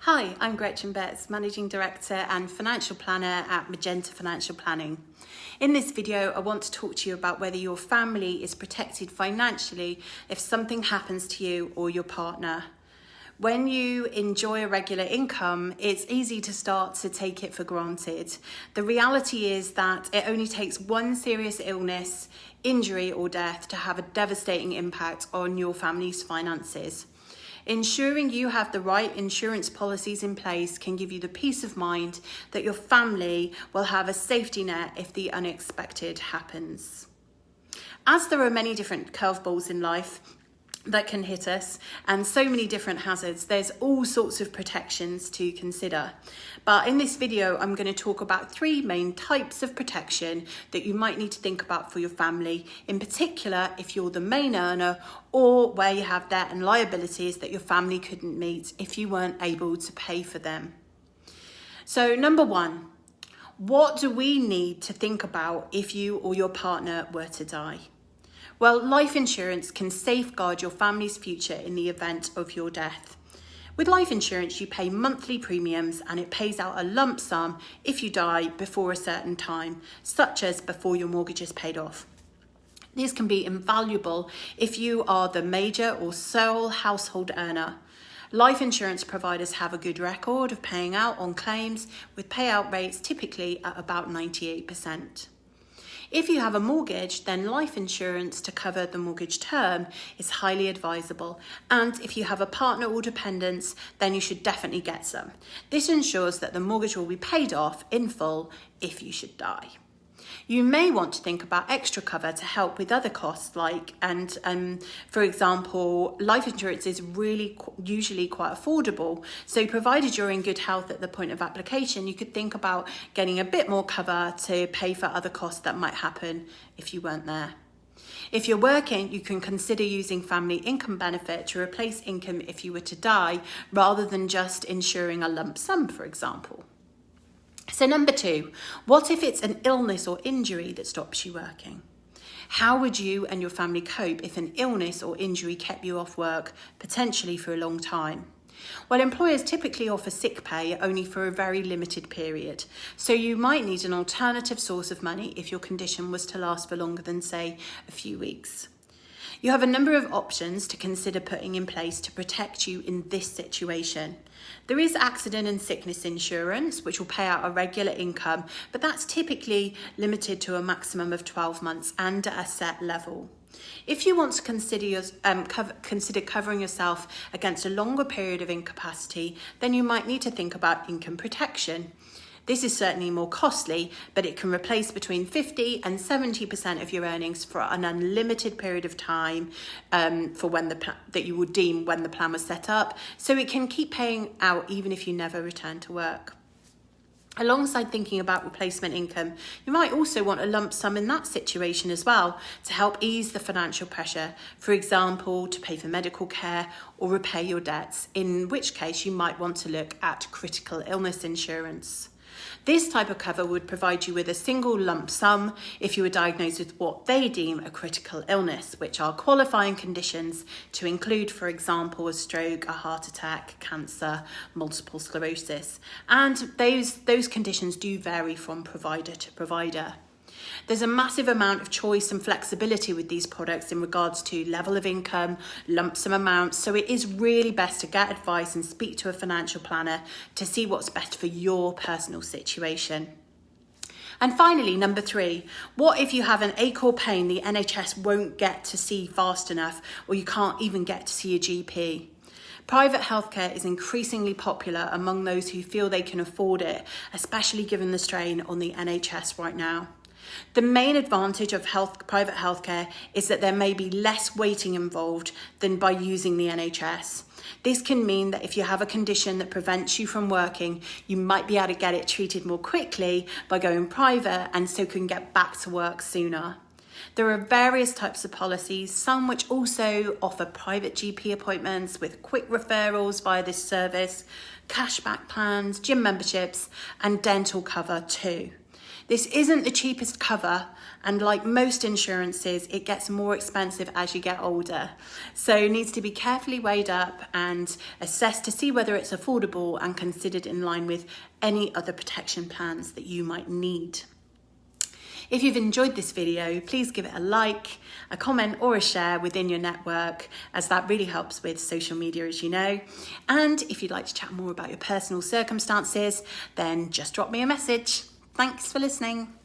Hi, I'm Gretchen Betts, Managing Director and Financial Planner at Magenta Financial Planning. In this video, I want to talk to you about whether your family is protected financially if something happens to you or your partner. When you enjoy a regular income, it's easy to start to take it for granted. The reality is that it only takes one serious illness, injury or death to have a devastating impact on your family's finances. Ensuring you have the right insurance policies in place can give you the peace of mind that your family will have a safety net if the unexpected happens. As there are many different curveballs in life that can hit us and so many different hazards, there's all sorts of protections to consider. But in this video, I'm going to talk about three main types of protection that you might need to think about for your family, in particular if you're the main earner or where you have debt and liabilities that your family couldn't meet if you weren't able to pay for them. So number one, what do we need to think about if you or your partner were to die? Well, life insurance can safeguard your family's future in the event of your death. With life insurance, you pay monthly premiums and it pays out a lump sum if you die before a certain time, such as before your mortgage is paid off. These can be invaluable if you are the major or sole household earner. Life insurance providers have a good record of paying out on claims, with payout rates typically at about 98%. If you have a mortgage, then life insurance to cover the mortgage term is highly advisable. And if you have a partner or dependents, then you should definitely get some. This ensures that the mortgage will be paid off in full if you should die. You may want to think about extra cover to help with other costs for example, life insurance is usually quite affordable. So provided you're in good health at the point of application, you could think about getting a bit more cover to pay for other costs that might happen if you weren't there. If you're working, you can consider using family income benefit to replace income if you were to die, rather than just insuring a lump sum, for example. So number two, what if it's an illness or injury that stops you working? How would you and your family cope if an illness or injury kept you off work, potentially for a long time? Well, employers typically offer sick pay only for a very limited period, so you might need an alternative source of money if your condition was to last for longer than, say, a few weeks. You have a number of options to consider putting in place to protect you in this situation. There is accident and sickness insurance, which will pay out a regular income, but that's typically limited to a maximum of 12 months and at a set level. If you want to consider covering yourself against a longer period of incapacity, then you might need to think about income protection. This is certainly more costly, but it can replace between 50 and 70% of your earnings for an unlimited period of time for that you would deem when the plan was set up, so it can keep paying out even if you never return to work. Alongside thinking about replacement income, you might also want a lump sum in that situation as well to help ease the financial pressure, for example, to pay for medical care or repay your debts, in which case you might want to look at critical illness insurance. This type of cover would provide you with a single lump sum if you were diagnosed with what they deem a critical illness, which are qualifying conditions to include, for example, a stroke, a heart attack, cancer, multiple sclerosis. And those conditions do vary from provider to provider. There's a massive amount of choice and flexibility with these products in regards to level of income, lump sum amounts, so it is really best to get advice and speak to a financial planner to see what's best for your personal situation. And finally, number three, what if you have an ache or pain the NHS won't get to see fast enough, or you can't even get to see a GP? Private healthcare is increasingly popular among those who feel they can afford it, especially given the strain on the NHS right now. The main advantage of private healthcare is that there may be less waiting involved than by using the NHS. This can mean that if you have a condition that prevents you from working, you might be able to get it treated more quickly by going private, and so can get back to work sooner. There are various types of policies, some which also offer private GP appointments with quick referrals via this service, cashback plans, gym memberships, and dental cover too. This isn't the cheapest cover, and like most insurances, it gets more expensive as you get older. So it needs to be carefully weighed up and assessed to see whether it's affordable and considered in line with any other protection plans that you might need. If you've enjoyed this video, please give it a like, a comment or a share within your network, as that really helps with social media, as you know. And if you'd like to chat more about your personal circumstances, then just drop me a message. Thanks for listening.